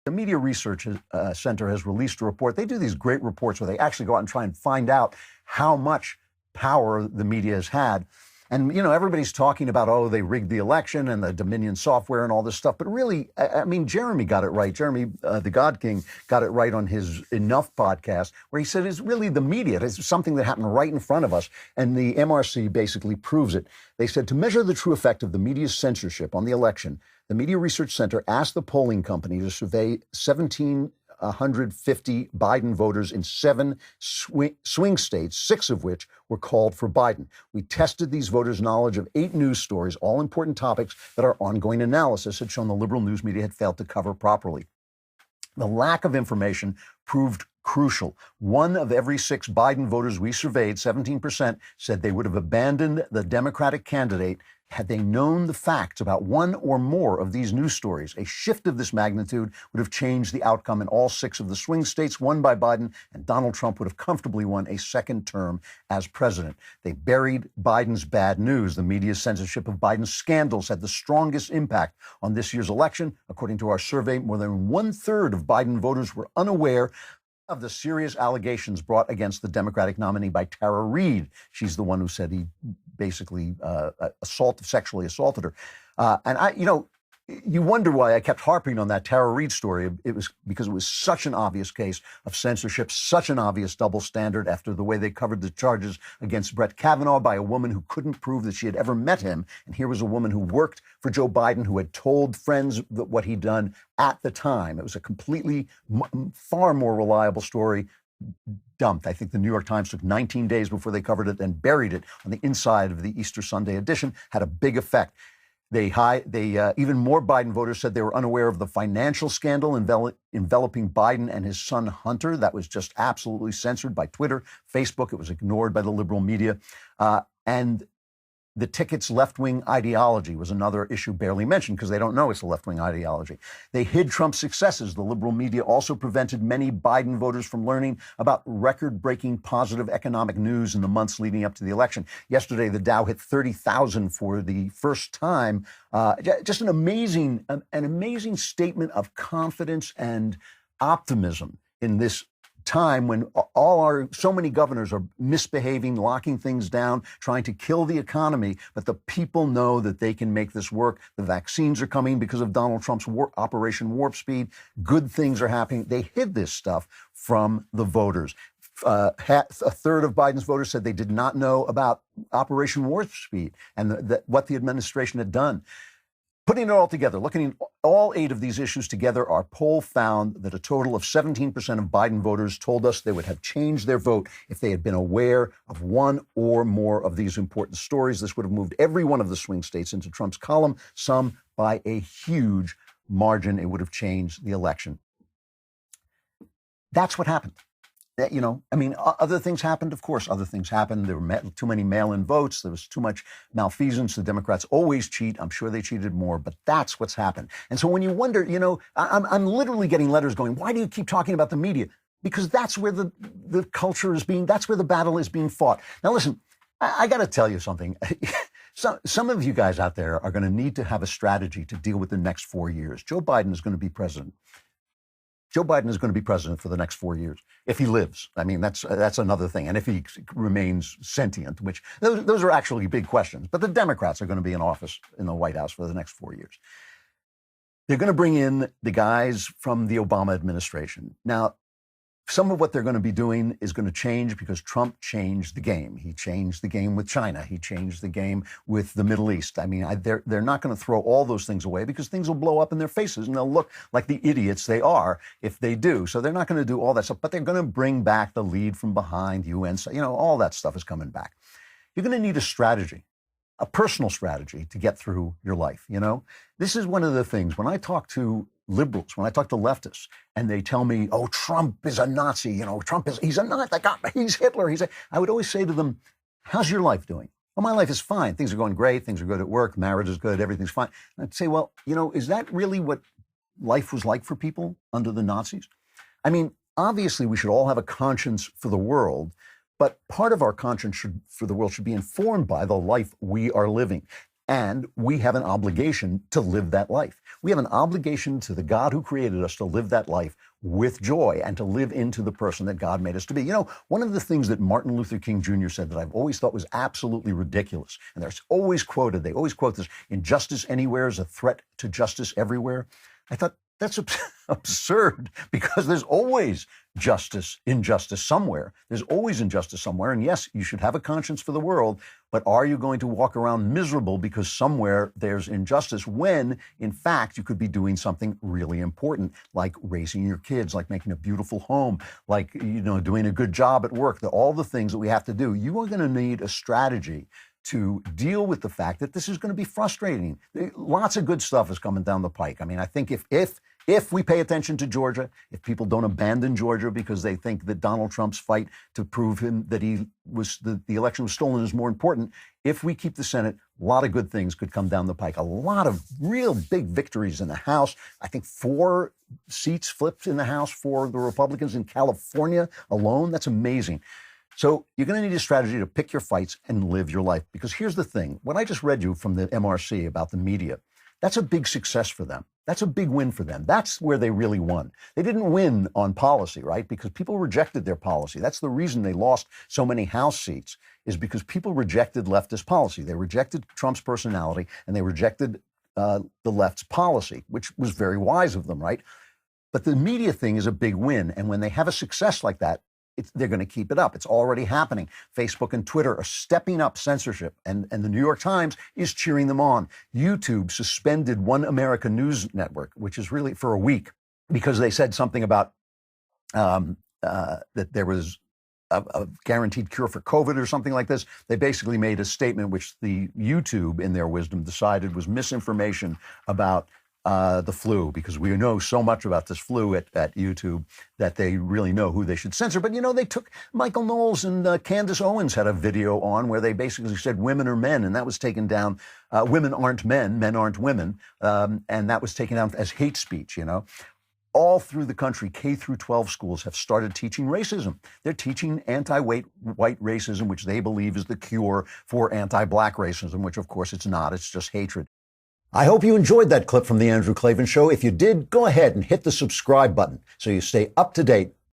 The Media Research Center has released a report. They do these great reports where they actually go out and try and find out how much power the media has had. And, everybody's talking about, oh, they rigged the election and the Dominion software and all this stuff. But really, I mean, Jeremy got it right. Jeremy, the God King, got it right on his Enough podcast, where he said it's really the media. It's something that happened right in front of us. And the MRC basically proves it. They said to measure the true effect of the media's censorship on the election, the Media Research Center asked the polling company to survey 1,750 Biden voters in 7 swing states, 6 of which were called for Biden. We tested these voters' knowledge of 8 news stories, all important topics that our ongoing analysis had shown the liberal news media had failed to cover properly. The lack of information proved crucial. 1 of every 6 Biden voters we surveyed, 17%, said they would have abandoned the Democratic candidate had they known the facts about 1 or more of these news stories. A shift of this magnitude would have changed the outcome in all 6 of the swing states won by Biden, and Donald Trump would have comfortably won a second term as president. They buried Biden's bad news. The media's censorship of Biden's scandals had the strongest impact on this year's election. According to our survey, more than 1/3 of Biden voters were unaware of the serious allegations brought against the Democratic nominee by Tara Reid. She's the one who said he basically sexually assaulted her. You wonder why I kept harping on that Tara Reid story. It was because it was such an obvious case of censorship, such an obvious double standard after the way they covered the charges against Brett Kavanaugh by a woman who couldn't prove that she had ever met him. And here was a woman who worked for Joe Biden, who had told friends what he'd done at the time. It was a completely far more reliable story. Dumped. I think the New York Times took 19 days before they covered it and buried it on the inside of the Easter Sunday edition. Had a big effect. Even more Biden voters said they were unaware of the financial scandal enveloping Biden and his son Hunter. That was just absolutely censored by Twitter, Facebook. It was ignored by the liberal media. And the ticket's left-wing ideology was another issue barely mentioned because they don't know it's a left-wing ideology. They hid Trump's successes. The liberal media also prevented many Biden voters from learning about record-breaking positive economic news in the months leading up to the election. Yesterday, the Dow hit 30,000 for the first time. Just an amazing statement of confidence and optimism in this time when so many governors are misbehaving, locking things down, trying to kill the economy, but the people know that they can make this work. The vaccines are coming because of Donald Trump's Operation Warp Speed. Good things are happening. They hid this stuff from the voters. A third of Biden's voters said they did not know about Operation Warp Speed and what the administration had done. Putting it all together, looking at all 8 of these issues together, our poll found that a total of 17% of Biden voters told us they would have changed their vote if they had been aware of 1 or more of these important stories. This would have moved every one of the swing states into Trump's column, some by a huge margin. It would have changed the election. That's what happened. Other things happened, of course. Other things happened. There were too many mail-in votes. There was too much malfeasance. The Democrats always cheat. I'm sure they cheated more, but that's what's happened. And so when you wonder, I'm literally getting letters going, why do you keep talking about the media? Because that's where the culture is that's where the battle is being fought. Now, listen, I got to tell you something. Some of you guys out there are going to need to have a strategy to deal with the next 4 years. Joe Biden is going to be president. Joe Biden is going to be president for the next 4 years, if he lives. I mean, that's another thing. And if he remains sentient, which those are actually big questions. But the Democrats are going to be in office in the White House for the next 4 years. They're going to bring in the guys from the Obama administration. Now, some of what they're going to be doing is going to change because Trump changed the game. He changed the game with China. He changed the game with the Middle East. I mean, they're not going to throw all those things away because things will blow up in their faces and they'll look like the idiots they are if they do. So they're not going to do all that stuff, but they're going to bring back the lead from behind, UN, all that stuff is coming back. You're going to need a strategy, a personal strategy to get through your life. This is one of the things when I talk to liberals, when I talk to leftists, and they tell me, oh, Trump is a Nazi, he's a Nazi, he's Hitler. I would always say to them, how's your life doing? Well, my life is fine. Things are going great. Things are good at work. Marriage is good. Everything's fine. And I'd say, well, is that really what life was like for people under the Nazis? I mean, obviously, we should all have a conscience for the world, but part of our conscience for the world should be informed by the life we are living. And we have an obligation to live that life. We have an obligation to the God who created us to live that life with joy and to live into the person that God made us to be. You know, one of the things that Martin Luther King Jr. said that I've always thought was absolutely ridiculous, and they're always quoted, they always quote this, injustice anywhere is a threat to justice everywhere. I thought, that's absurd, because there's always injustice somewhere. There's always injustice somewhere. And yes, you should have a conscience for the world, but are you going to walk around miserable because somewhere there's injustice when, in fact, you could be doing something really important, like raising your kids, like making a beautiful home, like, doing a good job at work, all the things that we have to do. You are going to need a strategy to deal with the fact that this is going to be frustrating. Lots of good stuff is coming down the pike. I mean, I think if we pay attention to Georgia, if people don't abandon Georgia because they think that Donald Trump's fight to prove him that the election was stolen is more important, if we keep the Senate, a lot of good things could come down the pike. A lot of real big victories in the House. I think 4 seats flipped in the House for the Republicans in California alone. That's amazing. So you're going to need a strategy to pick your fights and live your life. Because here's the thing. What I just read you from the MRC about the media, that's a big success for them. That's a big win for them. That's where they really won. They didn't win on policy, right? Because people rejected their policy. That's the reason they lost so many House seats, is because people rejected leftist policy. They rejected Trump's personality, and they rejected the left's policy, which was very wise of them, right? But the media thing is a big win. And when they have a success like that, they're going to keep it up. It's already happening. Facebook and Twitter are stepping up censorship, and the New York Times is cheering them on. YouTube suspended One America News Network, which is really for a week, because they said something about that there was a guaranteed cure for COVID or something like this. They basically made a statement which the YouTube, in their wisdom, decided was misinformation about the flu, because we know so much about this flu at YouTube that they really know who they should censor. But, they took Michael Knowles and Candace Owens had a video on where they basically said women are men, and that was taken down. Women aren't men aren't women. And that was taken down as hate speech, All through the country, K through 12 schools have started teaching racism. They're teaching anti-white racism, which they believe is the cure for anti-black racism, which of course it's not. It's just hatred. I hope you enjoyed that clip from The Andrew Klavan Show. If you did, go ahead and hit the subscribe button so you stay up to date